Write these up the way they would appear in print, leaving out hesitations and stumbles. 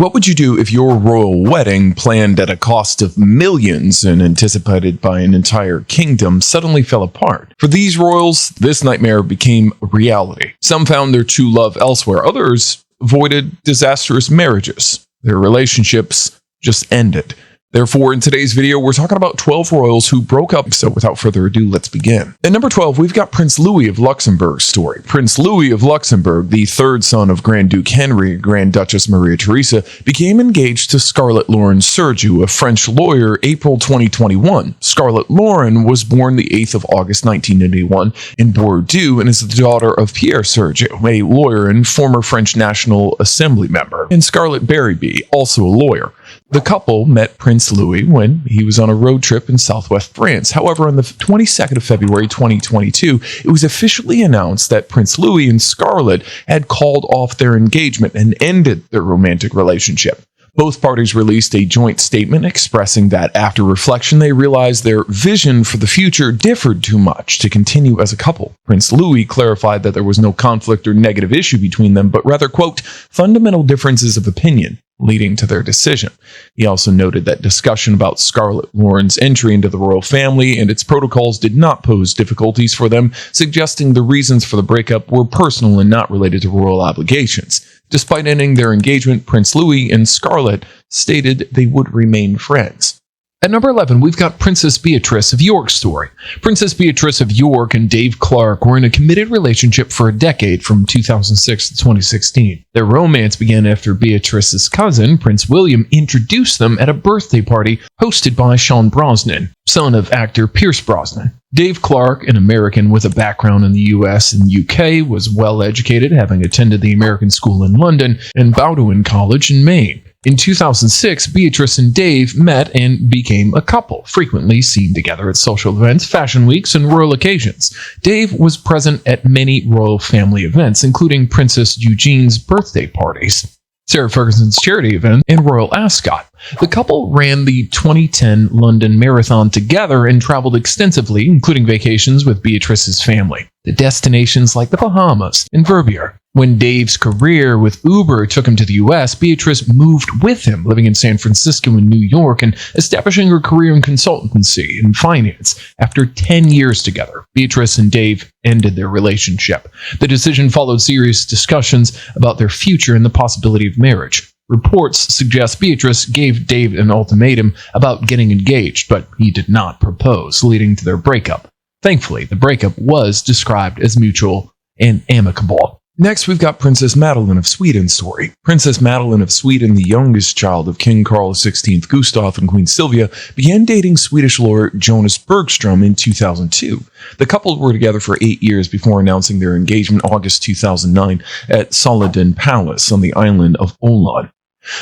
What would you do if your royal wedding, planned at a cost of millions and anticipated by an entire kingdom, suddenly fell apart? For these royals, this nightmare became a reality. Some found their true love elsewhere. Others avoided disastrous marriages. Their relationships just ended. Therefore, in today's video, we're talking about 12 royals who broke up. So without further ado, let's begin. At number 12, we've got Prince Louis of Luxembourg's story. Prince Louis of Luxembourg, the third son of Grand Duke Henry and Grand Duchess Maria Theresa, became engaged to Scarlett Lauren Sergiu, a French lawyer, April 2021. Scarlett Lauren was born the 8th of August 1981 in Bordeaux and is the daughter of Pierre Sergiu, a lawyer and former French National Assembly member, and Scarlett Barrowby, also a lawyer. The couple met Prince Louis when he was on a road trip in southwest France. However, on the 22nd of February 2022, it was officially announced that Prince Louis and Scarlett had called off their engagement and ended their romantic relationship. Both parties released a joint statement expressing that after reflection, they realized their vision for the future differed too much to continue as a couple. Prince Louis clarified that there was no conflict or negative issue between them, but rather, quote, fundamental differences of opinion leading to their decision. He also noted that discussion about Scarlett Lauren's entry into the royal family and its protocols did not pose difficulties for them, suggesting the reasons for the breakup were personal and not related to royal obligations. Despite ending their engagement, Prince Louis and Scarlett stated they would remain friends. At number 11, we've got Princess Beatrice of York's story. Princess Beatrice of York and Dave Clark were in a committed relationship for a decade from 2006 to 2016. Their romance began after Beatrice's cousin, Prince William, introduced them at a birthday party hosted by Sean Brosnan, son of actor Pierce Brosnan. Dave Clark, an American with a background in the US and UK, was well educated, having attended the American School in London and Bowdoin College in Maine. In 2006, Beatrice and Dave met and became a couple, frequently seen together at social events, fashion weeks, and royal occasions. Dave was present at many royal family events, including Princess Eugene's birthday parties, Sarah Ferguson's charity event, and Royal Ascot. The couple ran the 2010 London Marathon together and traveled extensively, including vacations with Beatrice's family to destinations like the Bahamas and Verbier. When Dave's career with Uber took him to the US, Beatrice moved with him, living in San Francisco and New York and establishing her career in consultancy and finance. After 10 years together, Beatrice and Dave ended their relationship. The decision followed serious discussions about their future and the possibility of marriage. Reports suggest Beatrice gave Dave an ultimatum about getting engaged, but he did not propose, leading to their breakup. Thankfully, the breakup was described as mutual and amicable. Next, we've got Princess Meline of Sweden's story. Princess Meline of Sweden, the youngest child of King Carl XVI Gustaf and Queen Sylvia, began dating Swedish lawyer Jonas Bergström in 2002. The couple were together for 8 years before announcing their engagement in August 2009 at Solliden Palace on the island of Holand.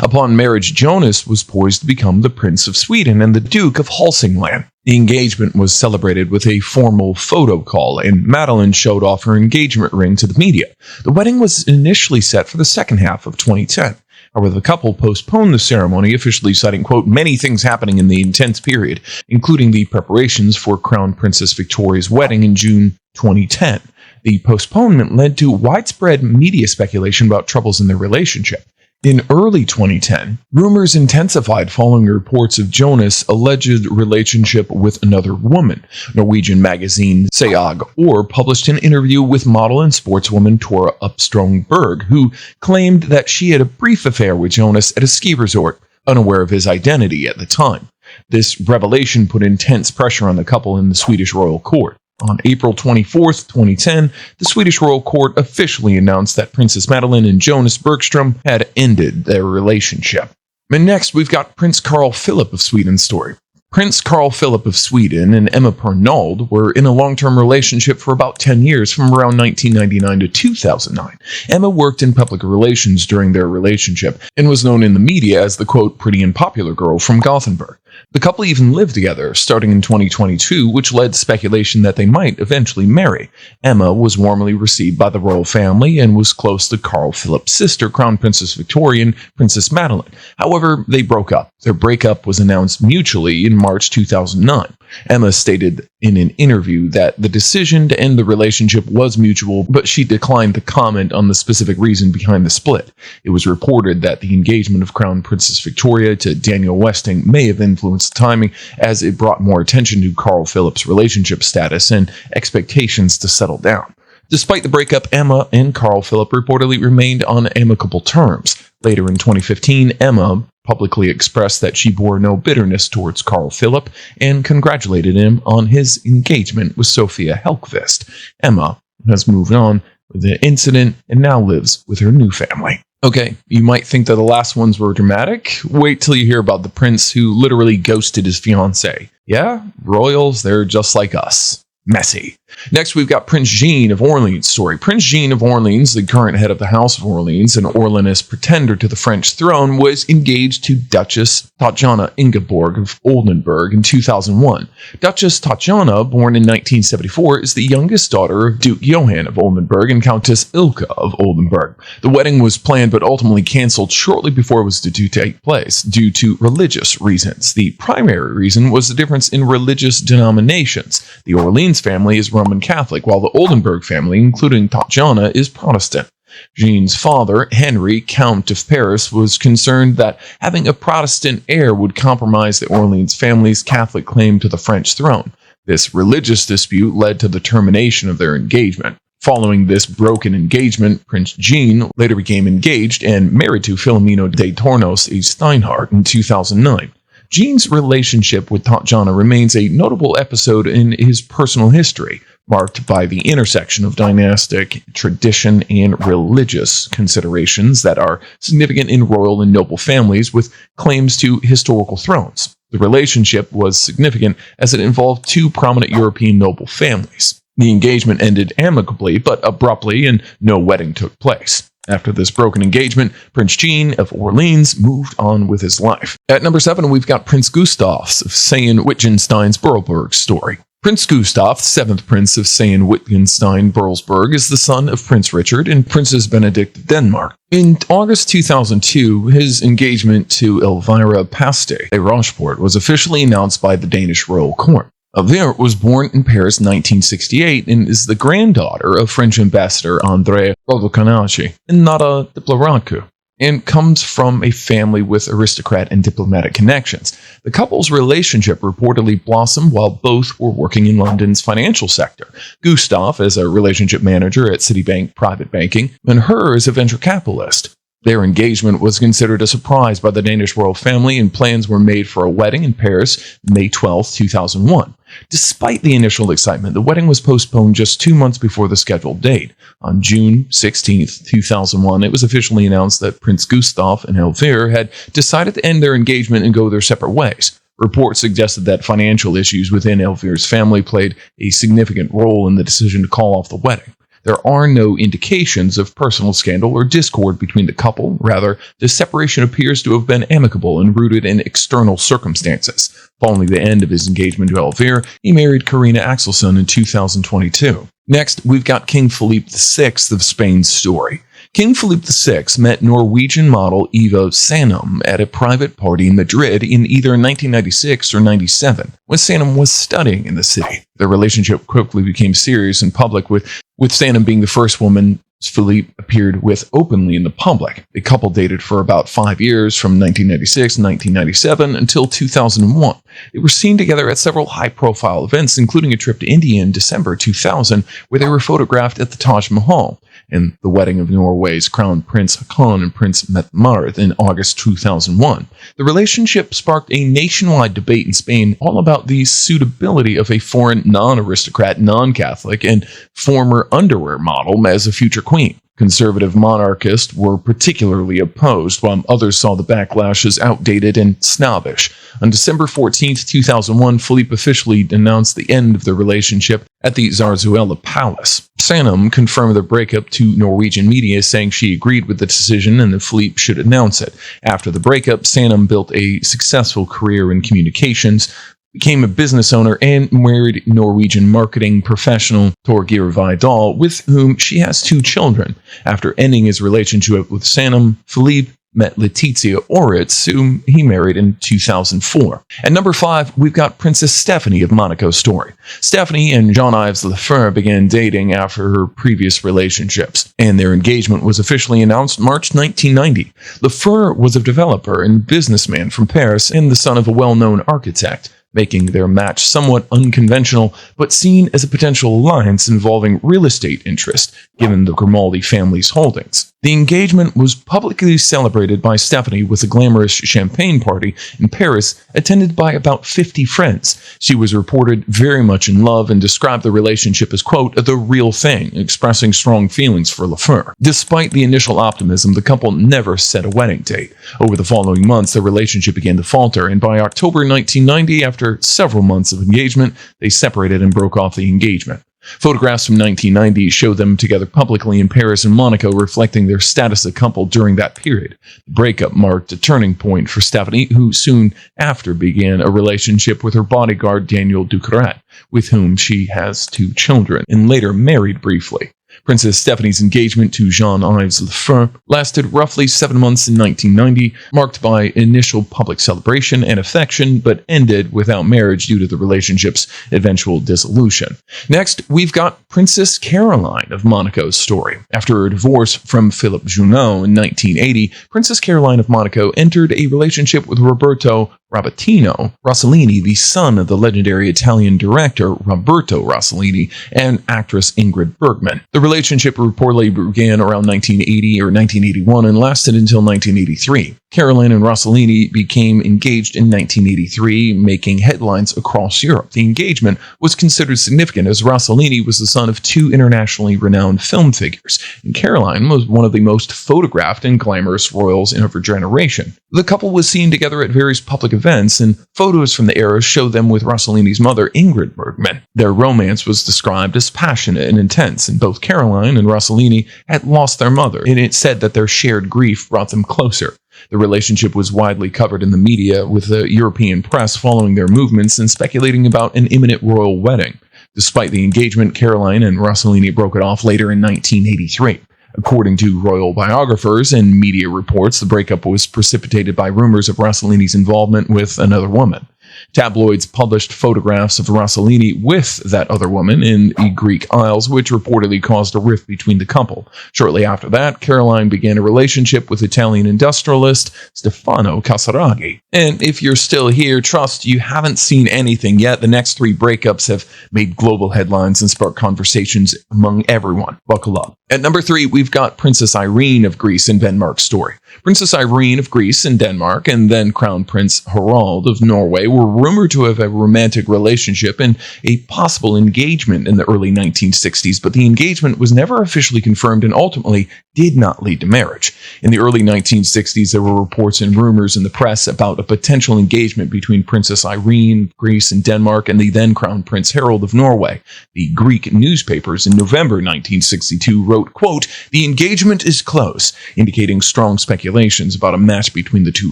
Upon marriage, Jonas was poised to become the Prince of Sweden and the Duke of Hälsingland. The engagement was celebrated with a formal photo call, and Meline showed off her engagement ring to the media. The wedding was initially set for the second half of 2010. However, the couple postponed the ceremony, officially citing, quote, many things happening in the intense period, including the preparations for Crown Princess Victoria's wedding in June 2010. The postponement led to widespread media speculation about troubles in their relationship. In early 2010, rumors intensified following reports of Jonas' alleged relationship with another woman. Norwegian magazine Sag published an interview with model and sportswoman Tora Upström Berg, who claimed that she had a brief affair with Jonas at a ski resort, unaware of his identity at the time. This revelation put intense pressure on the couple in the Swedish royal court. On April 24, 2010, the Swedish royal court officially announced that Princess Meline and Jonas Bergström had ended their relationship. And next, we've got Prince Carl Philip of Sweden's story. Prince Carl Philip of Sweden and Emma Pernald were in a long-term relationship for about 10 years, from around 1999 to 2009. Emma worked in public relations during their relationship and was known in the media as the, quote, pretty and popular girl from Gothenburg. The couple even lived together, starting in 2022, which led to speculation that they might eventually marry. Emma was warmly received by the royal family and was close to Carl Philip's sister, Crown Princess Victoria and Princess Meline. However, they broke up. Their breakup was announced mutually in March 2009. Emma stated in an interview that the decision to end the relationship was mutual, but she declined to comment on the specific reason behind the split. It was reported that the engagement of Crown Princess Victoria to Daniel Westing may have influenced the timing, as it brought more attention to Carl Philip's relationship status and expectations to settle down. Despite the breakup, Emma and Carl Philip reportedly remained on amicable terms. Later in 2015, Emma publicly expressed that she bore no bitterness towards Carl Philip and congratulated him on his engagement with Sophia Helkvist. Emma has moved on with the incident and now lives with her new family. Okay, you might think that the last ones were dramatic. Wait till you hear about the prince who literally ghosted his fiancée. Yeah, royals, they're just like us. Messy. Next, we've got Prince Jean of Orleans' story. Prince Jean of Orleans, the current head of the House of Orleans and Orleanist pretender to the French throne, was engaged to Duchess Tatjana Ingeborg of Oldenburg in 2001. Duchess Tatjana, born in 1974, is the youngest daughter of Duke Johann of Oldenburg and Countess Ilka of Oldenburg. The wedding was planned but ultimately cancelled shortly before it was due to take place, due to religious reasons. The primary reason was the difference in religious denominations. The Orleans family is Roman Catholic, while the Oldenburg family, including Tatjana, is Protestant. Jean's father, Henry, Count of Paris, was concerned that having a Protestant heir would compromise the Orleans family's Catholic claim to the French throne. This religious dispute led to the termination of their engagement. Following this broken engagement, Prince Jean later became engaged and married to Filomeno de Tornos y Steinhardt in 2009. Jean's relationship with Tatjana remains a notable episode in his personal history, marked by the intersection of dynastic tradition and religious considerations that are significant in royal and noble families with claims to historical thrones. The relationship was significant as it involved two prominent European noble families. The engagement ended amicably but abruptly, and no wedding took place. After this broken engagement, Prince Jean of Orleans moved on with his life. At number 7, we've got Prince Gustaf of Sayn-Wittgenstein-Berlesburg story. Prince Gustaf, 7th Prince of Sayn-Wittgenstein-Berlesburg, is the son of Prince Richard and Princess Benedict of Denmark. In August 2002, his engagement to Elvira Paste de Rocheport was officially announced by the Danish royal court. Elvira was born in Paris in 1968 and is the granddaughter of French ambassador André Rodocanacci and Nada Diploratku, and comes from a family with aristocrat and diplomatic connections. The couple's relationship reportedly blossomed while both were working in London's financial sector. Gustaf as a relationship manager at Citibank Private Banking, and her as a venture capitalist. Their engagement was considered a surprise by the Danish royal family, and plans were made for a wedding in Paris May 12, 2001. Despite the initial excitement, the wedding was postponed just 2 months before the scheduled date. On June 16, 2001, it was officially announced that Prince Gustaf and Elvira had decided to end their engagement and go their separate ways. Reports suggested that financial issues within Elvira's family played a significant role in the decision to call off the wedding. There are no indications of personal scandal or discord between the couple. Rather, the separation appears to have been amicable and rooted in external circumstances. Following the end of his engagement to Elvira, he married Karina Axelsson in 2022. Next, we've got King Felipe VI of Spain's story. King Felipe VI met Norwegian model Eva Sanum at a private party in Madrid in either 1996 or 97, when Sanum was studying in the city. Their relationship quickly became serious in public, with Sanum being the first woman Felipe appeared with openly in the public. The couple dated for about 5 years, from 1996 and 1997 until 2001. They were seen together at several high-profile events, including a trip to India in December 2000, where they were photographed at the Taj Mahal, and the wedding of Norway's Crown Prince Haakon and Prince Mette-Marit in August 2001. The relationship sparked a nationwide debate in Spain all about the suitability of a foreign non-aristocrat, non-Catholic, and former underwear model as a future queen. Conservative monarchists were particularly opposed, while others saw the backlash as outdated and snobbish. On December 14, 2001, Felipe officially announced the end of their relationship at the Zarzuela Palace. Sannem confirmed their breakup to Norwegian media, saying she agreed with the decision and that Felipe should announce it. After the breakup, Sannem built a successful career in communications, became a business owner, and married Norwegian marketing professional Torgeir Vidal, with whom she has 2 children. After ending his relationship with Sannem, Felipe met Letizia Oritz, whom he married in 2004. At number 5, we've got Princess Stephanie of Monaco's story. Stephanie and Jean-Yves Lefebvre began dating after her previous relationships, and their engagement was officially announced March 1990. Lefebvre was a developer and businessman from Paris and the son of a well-known architect, making their match somewhat unconventional, but seen as a potential alliance involving real estate interest, given the Grimaldi family's holdings. The engagement was publicly celebrated by Stephanie with a glamorous champagne party in Paris, attended by about 50 friends. She was reported very much in love and described the relationship as, quote, the real thing, expressing strong feelings for Lefebvre. Despite the initial optimism, the couple never set a wedding date. Over the following months, their relationship began to falter, and by October 1990, after several months of engagement, they separated and broke off the engagement. Photographs from 1990 show them together publicly in Paris and Monaco, reflecting their status as a couple during that period. The breakup marked a turning point for Stephanie, who soon after began a relationship with her bodyguard Daniel Ducret, with whom she has 2 children, and later married briefly. Princess Stephanie's engagement to Jean-Yves Lefebvre lasted roughly 7 months in 1990, marked by initial public celebration and affection, but ended without marriage due to the relationship's eventual dissolution. Next, we've got Princess Caroline of Monaco's story. After her divorce from Philippe Junot in 1980, Princess Caroline of Monaco entered a relationship with Roberto Robertino Rossellini, the son of the legendary Italian director Roberto Rossellini and actress Ingrid Bergman. The relationship reportedly began around 1980 or 1981 and lasted until 1983. Caroline and Rossellini became engaged in 1983, making headlines across Europe. The engagement was considered significant as Rossellini was the son of 2 internationally renowned film figures, and Caroline was one of the most photographed and glamorous royals in her generation. The couple was seen together at various public events, and photos from the era show them with Rossellini's mother, Ingrid Bergman. Their romance was described as passionate and intense, and both Caroline and Rossellini had lost their mother, and it said that their shared grief brought them closer. The relationship was widely covered in the media, with the European press following their movements and speculating about an imminent royal wedding. Despite the engagement, Caroline and Rossellini broke it off later in 1983. According to royal biographers and media reports, the breakup was precipitated by rumors of Rossellini's involvement with another woman. Tabloids published photographs of Rossellini with that other woman in the Greek Isles, which reportedly caused a rift between the couple. Shortly after that, Caroline began a relationship with Italian industrialist Stefano Casaraghi. And if you're still here, trust you haven't seen anything yet. The next 3 breakups have made global headlines and sparked conversations among everyone. Buckle up. At number 3, we've got Princess Irene of Greece and Denmark's story. Princess Irene of Greece and Denmark and then Crown Prince Harald of Norway were rumored to have a romantic relationship and a possible engagement in the early 1960s, but the engagement was never officially confirmed and ultimately did not lead to marriage. In the early 1960s, there were reports and rumors in the press about a potential engagement between Princess Irene of Greece and Denmark and the then Crown Prince Harald of Norway. The Greek newspapers in November 1962 wrote, quote, "The engagement is close," indicating strong speculations about a match between the 2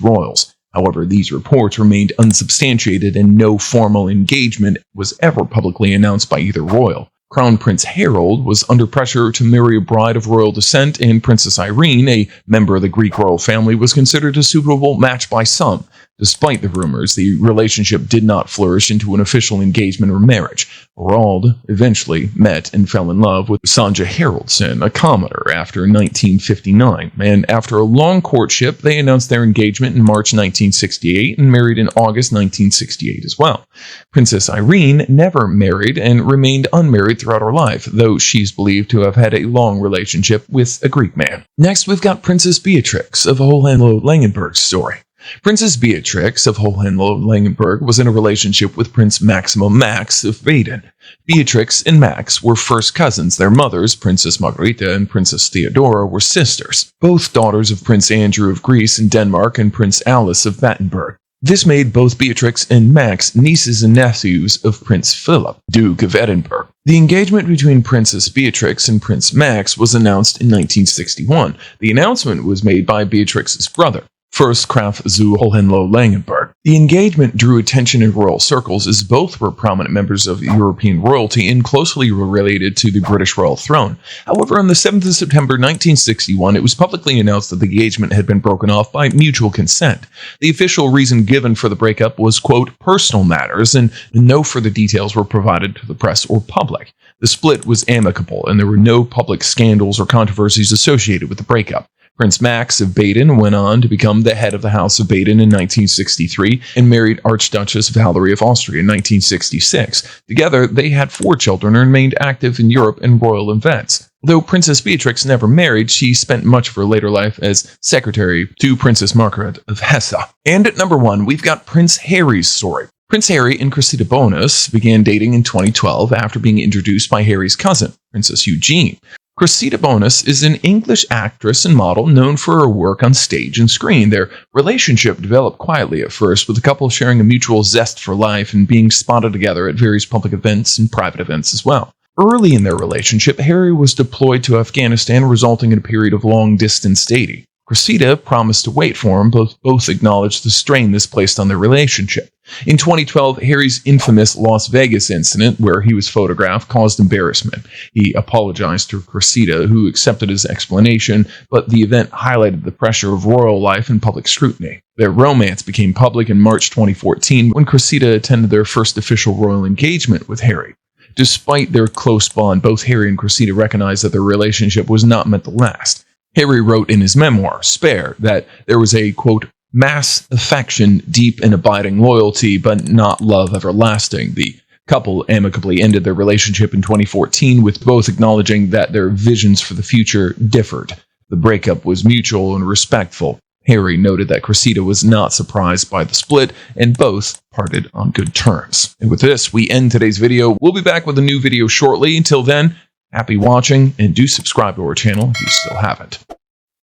royals. However, these reports remained unsubstantiated and no formal engagement was ever publicly announced by either royal. Crown Prince Harald was under pressure to marry a bride of royal descent, and Princess Irene, a member of the Greek royal family, was considered a suitable match by some. Despite the rumors, the relationship did not flourish into an official engagement or marriage. Harald eventually met and fell in love with Sonja Haraldson, a commoner, after 1959, and after a long courtship, they announced their engagement in March 1968 and married in August 1968 as well. Princess Irene never married and remained unmarried throughout her life, though she's believed to have had a long relationship with a Greek man. Next, we've got Princess Beatrix of Holand-Langenburg's story. Princess Beatrix of Holand was in a relationship with Prince Maximo Max of Baden. Beatrix and Max were first cousins. Their mothers, Princess Margarita and Princess Theodora, were sisters, both daughters of Prince Andrew of Greece and Denmark and Prince Alice of Battenberg. This made both Beatrix and Max nieces and nephews of Prince Philip, Duke of Edinburgh. The engagement between Princess Beatrix and Prince Max was announced in 1961. The announcement was made by Beatrix's brother, First Graf zu Hohenlohe-Langenburg. The engagement drew attention in royal circles as both were prominent members of European royalty and closely related to the British royal throne. However, on the 7th of September 1961, it was publicly announced that the engagement had been broken off by mutual consent. The official reason given for the breakup was, quote, personal matters, and no further details were provided to the press or public. The split was amicable, and there were no public scandals or controversies associated with the breakup. Prince Max of Baden went on to become the head of the House of Baden in 1963 and married Archduchess Valerie of Austria in 1966. Together, they had 4 children and remained active in Europe and royal events. Though Princess Beatrix never married, she spent much of her later life as secretary to Princess Margaret of Hesse. And at number 1, we've got Prince Harry's story. Prince Harry and Cressida Bonus began dating in 2012 after being introduced by Harry's cousin, Princess Eugenie. Cressida Bonus is an English actress and model known for her work on stage and screen. Their relationship developed quietly at first, with the couple sharing a mutual zest for life and being spotted together at various public events and private events as well. Early in their relationship, Harry was deployed to Afghanistan, resulting in a period of long-distance dating. Cressida promised to wait for him, but both acknowledged the strain this placed on their relationship. In 2012, Harry's infamous Las Vegas incident, where he was photographed, caused embarrassment. He apologized to Cressida, who accepted his explanation, but the event highlighted the pressure of royal life and public scrutiny. Their romance became public in March 2014 when Cressida attended their first official royal engagement with Harry. Despite their close bond, both Harry and Cressida recognized that their relationship was not meant to last. Harry wrote in his memoir, Spare, that there was a, quote, mass affection, deep and abiding loyalty, but not love everlasting. The couple amicably ended their relationship in 2014, with both acknowledging that their visions for the future differed. The breakup was mutual and respectful. Harry noted that Cressida was not surprised by the split, and both parted on good terms. And with this, we end today's video. We'll be back with a new video shortly. Until then, happy watching, and do subscribe to our channel if you still haven't.